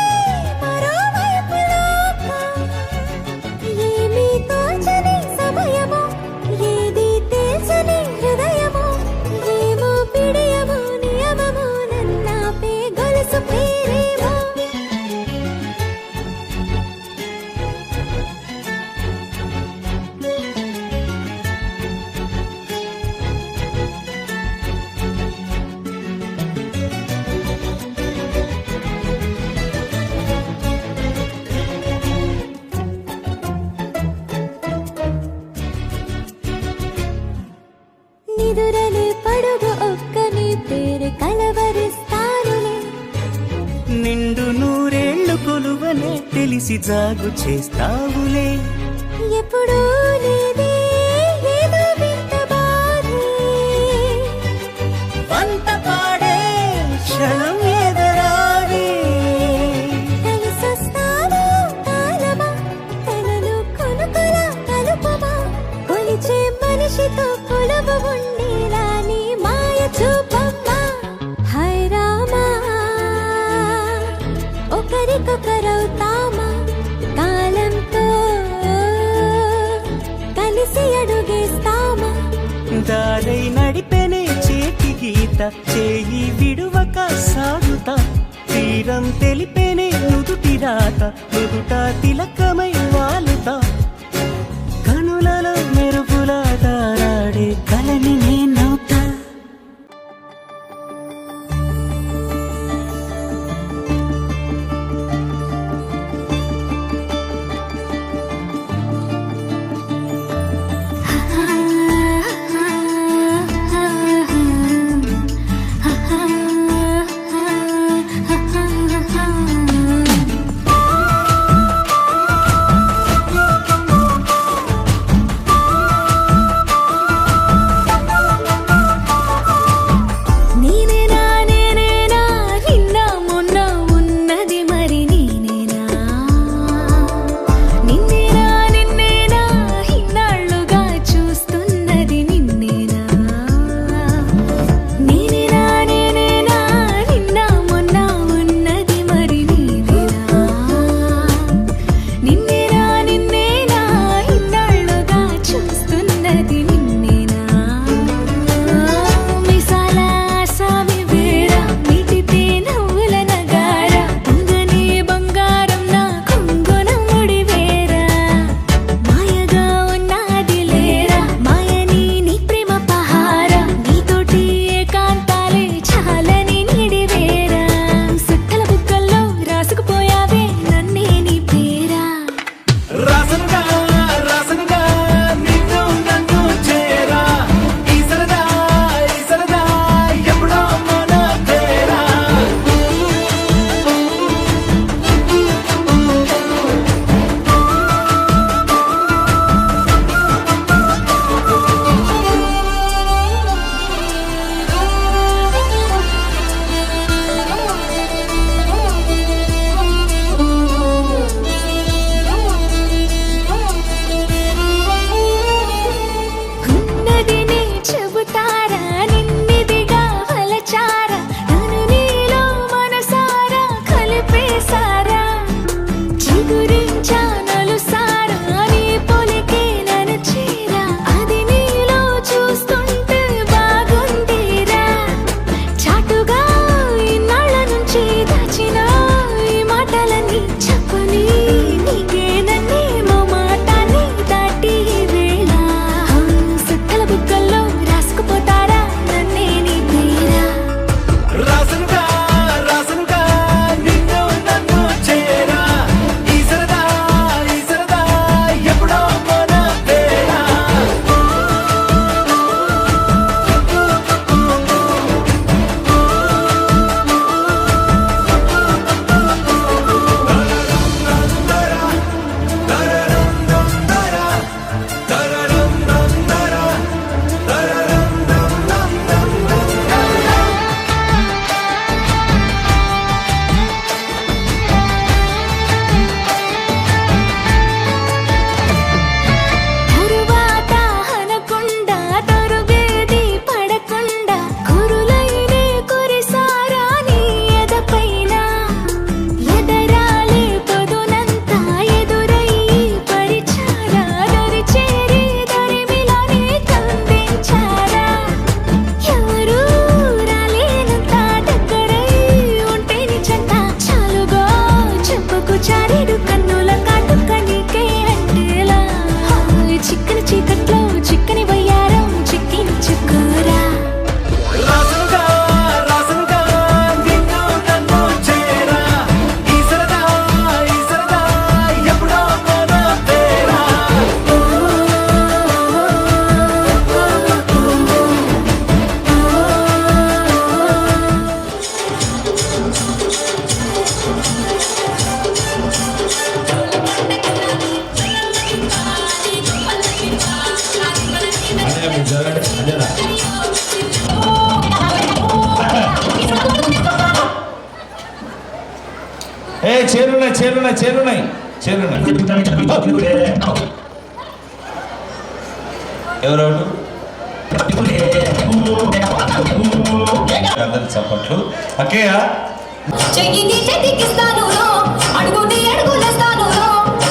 తీసి జాగు చేస్తావులే. ఎప్పుడూ లేదే ఏదో వింత బాధే, వంత పాడే క్షణం ఎదురాడే. కలిసొస్తావా కాలమా, తనలో కొనుకొలా కలుపమా, కొలిచే మనిషితో కొలువు ఉండేలా నీ మాయ చూపమ్మా. హై రామా, ఒకరికొకరవుతామా, కాలంతో కలిసి అడుగేస్తామా. దారై నడిపెనే చేతి గీత, చేయి విడువక సాగుతా. తీరం తెలిపెనే నుదుటి రాత, నుదుట తిలకమై వాలుతా. కనులలో మెరుగులా తారాడే కలని నేనవుతా. నేనేనా నేనేనా నిన్న మొన్న ఉన్నది మరి నేనేనా, నిన్నేనా నిన్నేనా ఇన్నాళ్ళుగా చూస్తున్నది నిన్నేనా. నేనేనా నేనేనా నిన్న మొన్న ఉన్నది మరి నేనేనా, నిన్నేనా నిన్నేనా ఇన్నాళ్ళుగా చూస్తున్నది నిన్నేనా. మిసాల ఆసామి వేళ మీటితే నవ్వుల నగార, పొంగనే బంగారం నా కొంగున ముడివేరా. మాయగా ఉన్నది లేరా మాయని నీ ప్రేమ పహార, నీతోటి ఏకాంతాలే చాలని నిడివేరా. సుక్కల బుక్కల్లో రాసుకుపోయావే నన్నే నీ పేరా. రాసనుగా రాసనుగా నిన్ను నన్ను చేరా, ఈ సరదా ఎప్పుడో మన తేరా. ఉన్నది నీ చెబుతారా, నిన్నిదిగా వలచారా, నన్ను నీలో మనసారా కలిపేశారా. చిగురించా నలుసారా నీ పొలికే నన్ను చేరా, అది నీలో చూస్తుంటే బాగుందిరా. చాటుగా ఇన్నాళ్ళ నుంచి దాచిన ఈ మాటలన్నీ చెప్పని నీకే నన్నేమో మాటాన్ని దాటి ఈ వేళ. సుక్కల బుక్కల్లో రాసుకుపోతారా నన్నే నీ పేరా. రాసనుగా నిన్ను నన్ను చేరా, ఈ సరదా ఎప్పుడో మన తేరా. తరువాత అనకుండా తరుగేది పడకుండా, కురులైనే కురిసారా నీ ఎదపైన. ఎదరాలే పొదునంతా ఎదురయ్యి పరిచారా, దరి చేరి దరిమిలానే కందించారా. ఎవరూ రాలేనంత దగ్గరై ఉంటే నిజంత చాలుగా, చెప్పుకు చారెడు కన్నుల కాటుక నీకే అంటేలా. చిక్కని చీకట్లో చిక్కని వయ్యారం చిక్కించుకోరా. రాసనుగా నిన్ను నన్ను చేరా, ఈ సరదా ఎప్పుడో మన తేరా. ఆ చేరున్నాయి ఎవరెవరు అందరు చప్పట్లు అక్కయ్య చెయ్యిని చెతికిస్తాను అడుగుని అడుగులేస్తాను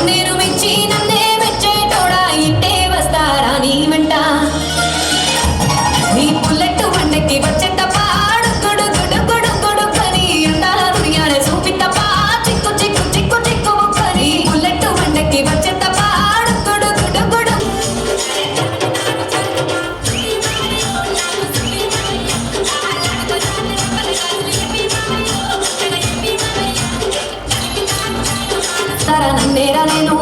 నేను మెచ్చి నన్నే మెచ్చేటోడా ఇంటే వస్తారా నీ వెంట నీ పుల్లెట్టు వండకి వచ్చే తప్ప అడుగుడు గుడు గుడు గుడు కని అందాల దునియానే చూపి తప్ప చిక్కు చిక్కు చిక్కు చిక్కు కని పుల్లెట్టు వండకి వచ్చే తప్ప అడుగుడు గుడు గుడు తరా నన్నేరా నేను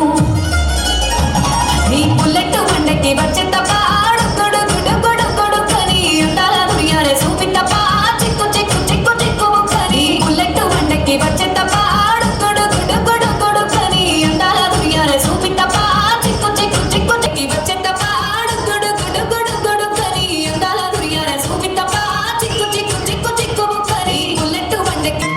నీ పుల్లెట్టు వండకి వచ్చే తప్ప అడుగుడు గుడు గుడు గుడు కని అందాల దునియానే చూపి తప్ప చిక్కు చిక్కు చిక్కు చిక్కు కని పుల్లెట్టు వండకి వచ్చే తప్ప అడుగుడు గుడు గుడు గుడు కని అందాల దునియానే చూపి తప్ప చిక్కు చిక్కు చిక్కు చిక్కి వచ్చే తప్ప అడుగుడు గుడు గుడు గుడు కని అందాల దునియానే చూపి తప్ప చిక్కు చిక్కు చిక్కు చిక్కు కని పుల్లెట్టు వండకి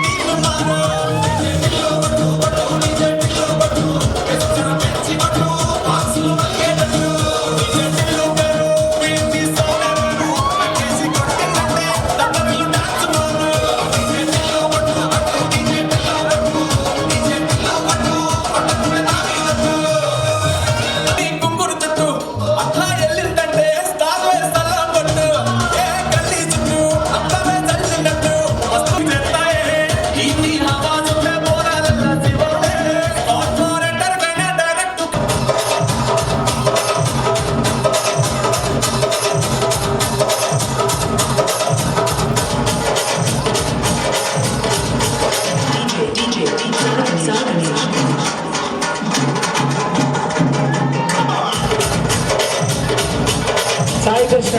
కుంకుడు చుట్టూ అట్లా ఎల్లిందంటే స్థానం స్థలం కొట్టు ఏ గల్లీ చుట్టూ అత్తమే చల్లినట్టు వస్తూ చెప్తాయే ఈ ఆవాజులే పోరాదల్లా శివుడే ఆటోరేటర్ పైన డైరెక్ట్ సాయి కృష్ణ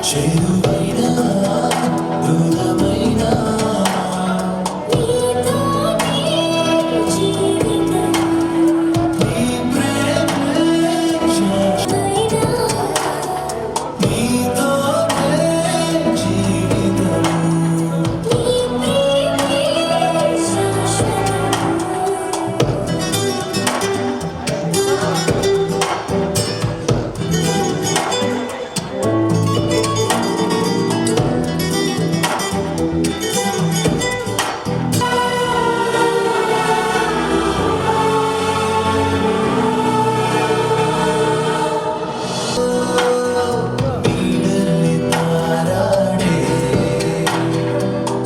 చేరువైనా దూరమైనా నీ ప్రేమే నీతోనే జీవితం నీడల్ని తారాడే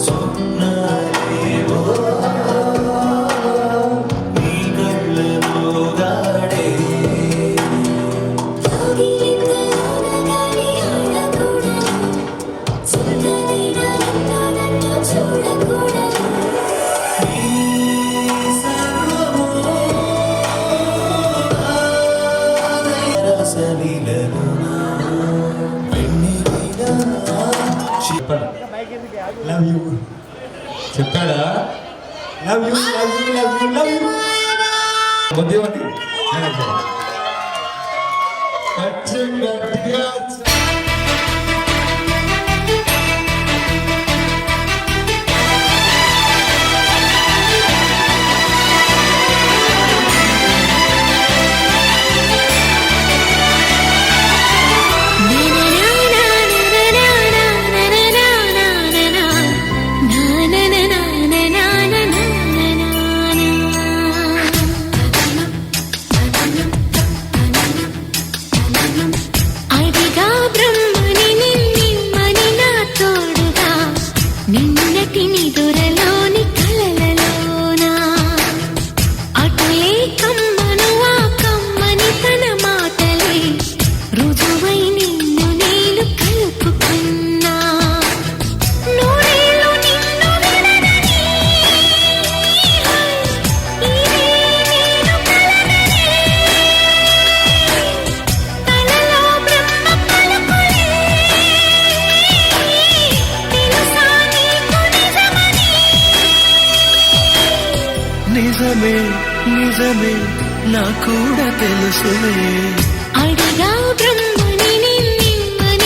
స్వప్నాలేవో నీ కళ్ళలో దాడే చెప్పాడా love you love you love you love you బుద్ధివంతి గట్టిగా అడిగా బ్రహ్మని నిమ్మని నా తోడుగా నిన్నటి నిదురలోని కలలలోనా అటులే కమ్మను ఆ కమ్మని తన మాటలే రుజువై నిన్ను నేను కలుపుకున్నా నూరేళ్ళు నిన్ను విననని ఇదే నేను కలనని తనలో బ్రహ్మ పలుకులే తెలుసా నీకు నిజమని నిజమే నిజమే నా కూడా తెలుసులే అడిగా బ్రహ్మని నిమ్మని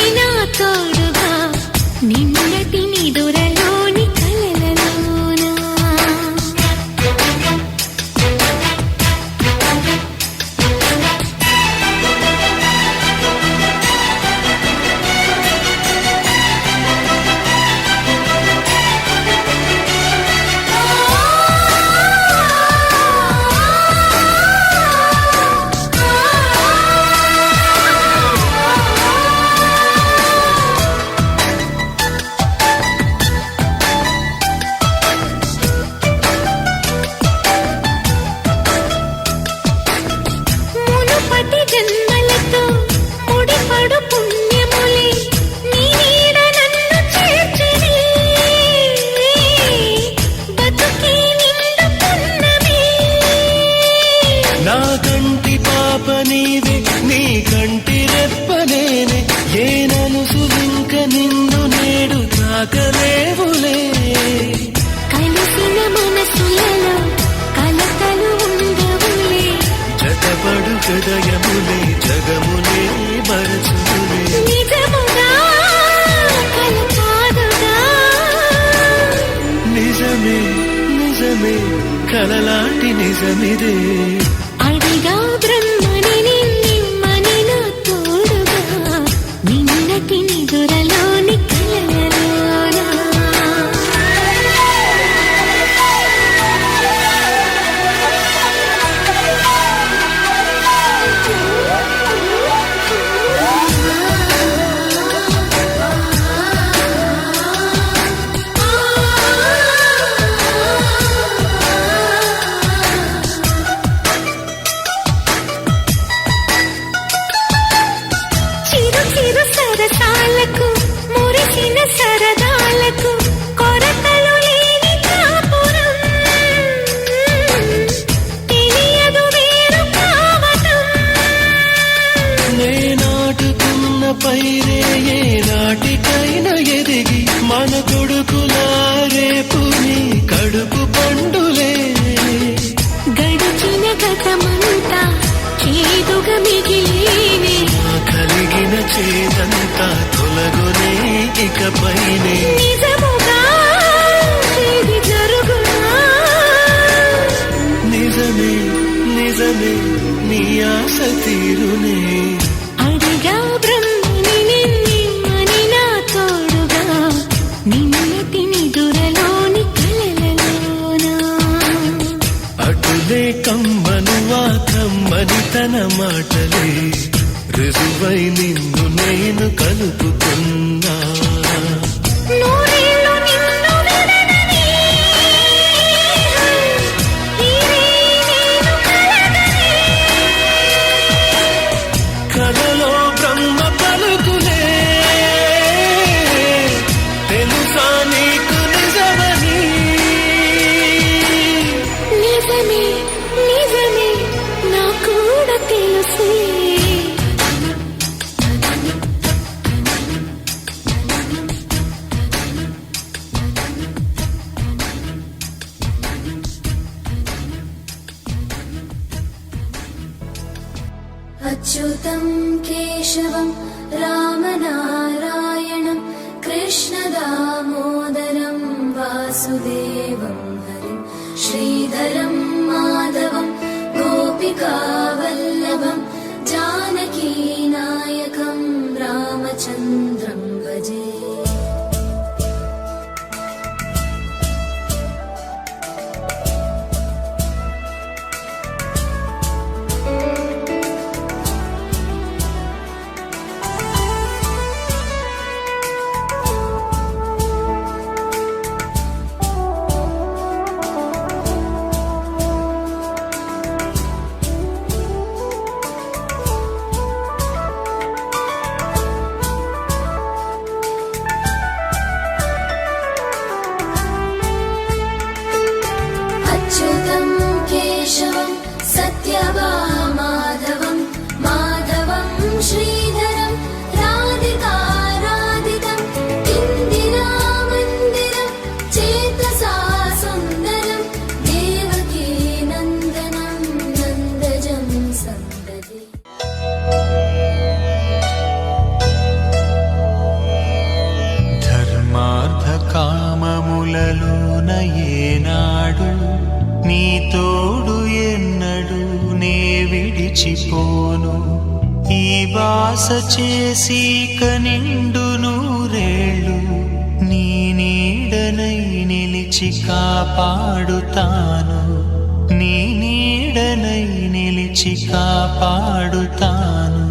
మనసులింక నిన్ను నేడు తాకలేవులే. కలిసిన మనసులలో కలతలు ఉండవులే. జతపడు హృదయములే జగములే మరచులే. నిజముగా కల కాదుగా. నిజమే నిజమే కలలాంటి నిజమిదే. అడిగా బ్రహ్మని నిమ్మని నా తోడుగా. నిన్నటి నిదురలోని కలలలోనా. చిరు చిరు సరసాలకు మురిసిన సరదాలకు కొరతలు లేని కాపురం. తెలియదు వేరు కావటం. నే నాటుకున్న పైరే ఏ నాటికైనా ఎదిగి మన కొడుకులా రేపు నీ కడుపు పండులే. గడిచిన గతమంతా చేదుగా మిగిలేనే. కలిగిన చేదంతా తొలగునే ఇకపైనే. నిజముగా ఇది జరుగునా. నిజమే నిజమే నీ ఆశ తీరునే. అడిగా బ్రహ్మని నిమ్మని నా తోడుగా. నిన్నటి నిదురలోని కలలలోనా. అటులే కమ్మను ఆ కమ్మని తన మాటలే. రుజువై నిన్ను నేను కలుపుకున్నా. నూరేళ్ళు నిన్ను విడనని. ఇదే నేను కలగని. కలలో బ్రహ్మ పలుకులే. తెలుసా నీకు నిజమని. నిజమే నిజమే నా కూడా తెలుసే. అచ్యుతం కేశవం రామనారాయణం కృష్ణదామోదరం వాసుదేవం హరిం శ్రీధరం మాధవం గోపికావల్లభం జానకీనాయకం రామచంద్రం భజే. అచ్యుతం కేశవం సత్యభామాధవం మాధవం శ్రీధరం రాధికా రాధికం ఇందిరామందిరం చేతసా సుందరం దేవకీ నందనం నందజం సందదే. ధర్మార్థ కామములలోన ఏనాడు నీ తోడు ఎన్నడు నే విడిచిపోను. ఈ బాస చేసి కనిండు నూరేళ్ళు నీ నీడనై నిలిచి కాపాడుతాను. నీ నీడనై నిలిచి కాపాడుతాను.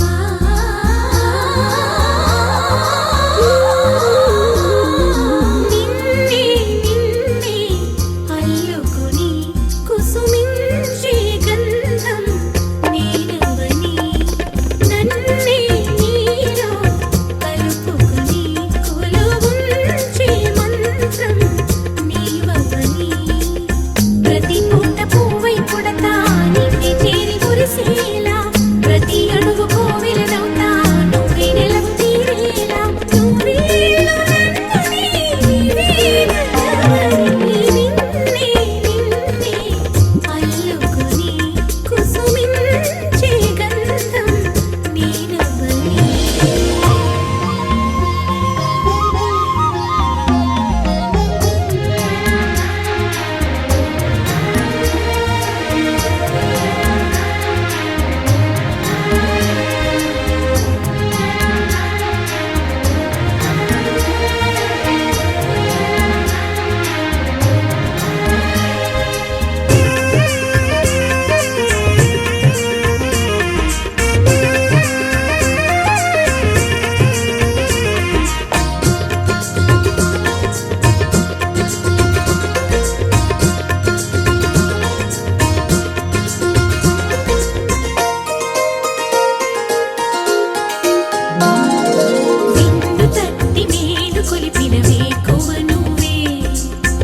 ఆ వేకువ నువ్వే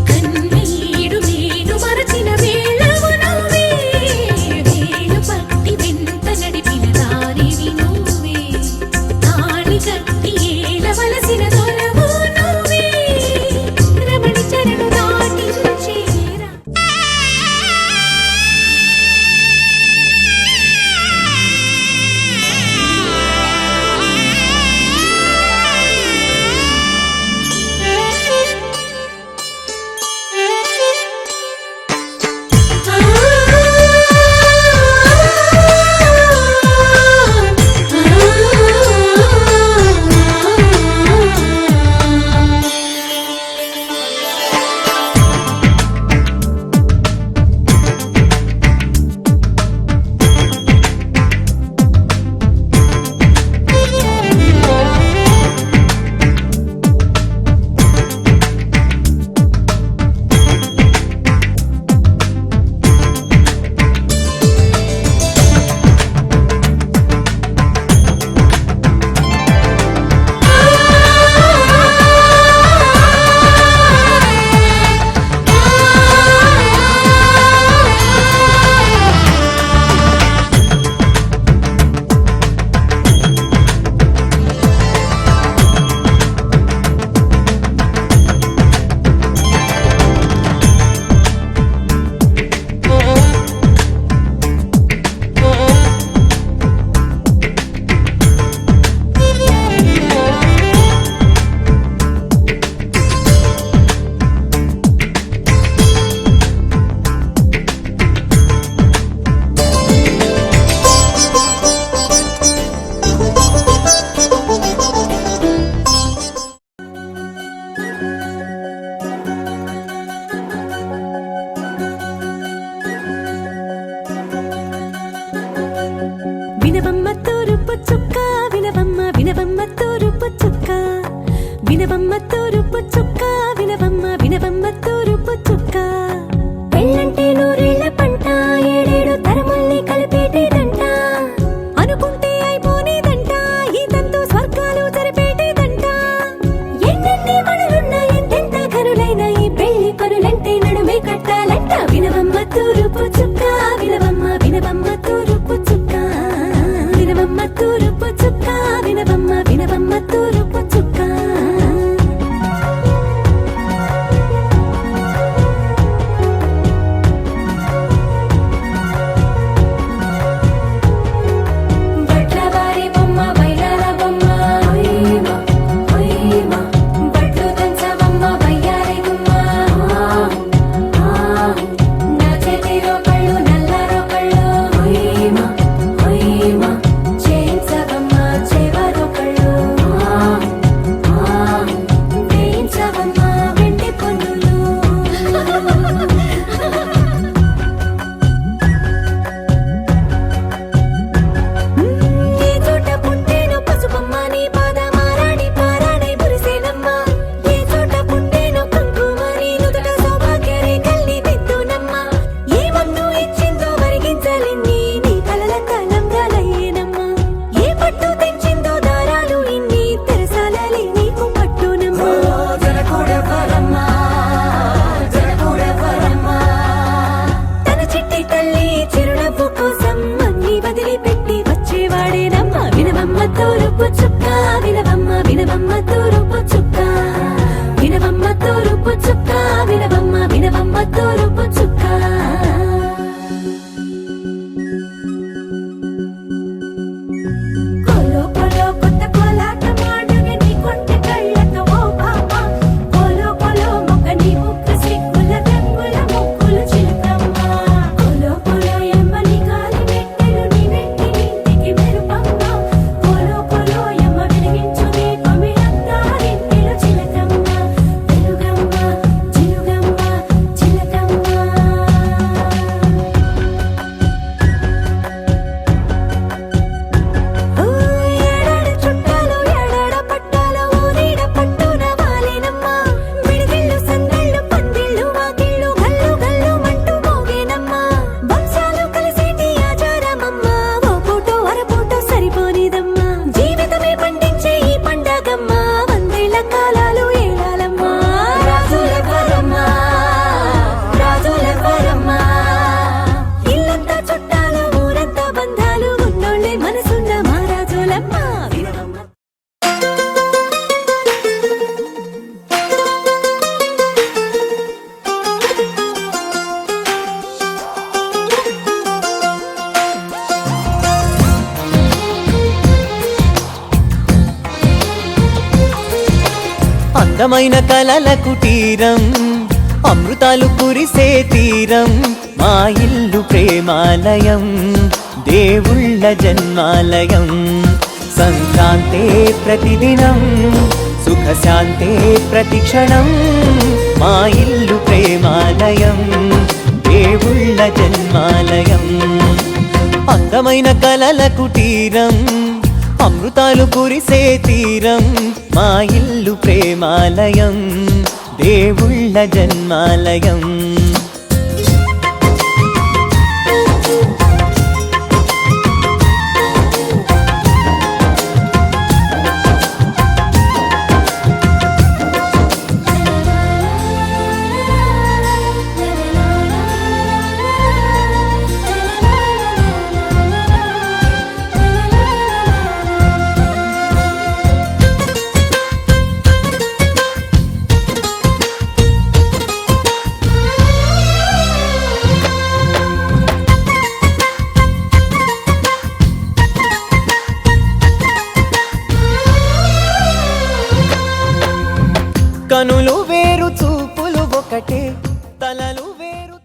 కన్నీడు నేను మరచిన వేళవు నువ్వే వేలు పట్టి వెంట నడిపిన దారివి నువ్వే తాళి కట్టి ఏలవలసిన దొరవు నువ్వే రమణి చరణు దాటించేరా వినవమ్మ తూరుపు చుక్క వినవమ్మ వినవమ్మ తూరుపు చుక్క వినవమ్మ తూరుపు చుక్క వినవమ్మ వినవమ్మ తూరుపు చుక్క పెళ్ళంటే నూరేళ్ల పంట ఏడేడు తరముల్ని కలిపేటేదంట అనుకుంటే అయిపోనేదంట ఈ తంతు స్వర్గాలు జరిపేటేదంట ఎన్నెన్ని మనలున్న ఎంత అందమైన కలల కుటీరం అమృతాలు కురిసే తీరం మా ఇల్లు ప్రేమాలయం దేవుళ్ళ జన్మాలయం సంక్రాంతే ప్రతిదినం సుఖశాంతే ప్రతిక్షణం మా ఇల్లు ప్రేమాలయం దేవుళ్ళ జన్మాలయం అందమైన కలల కుటీరం అమృతాలు కురిసే తీరం మా ఇల్లు ప్రేమాలయం దేవుళ్ళ జన్మాలయం కనులు వేరు చూపులు ఒకటే తలలు వేరు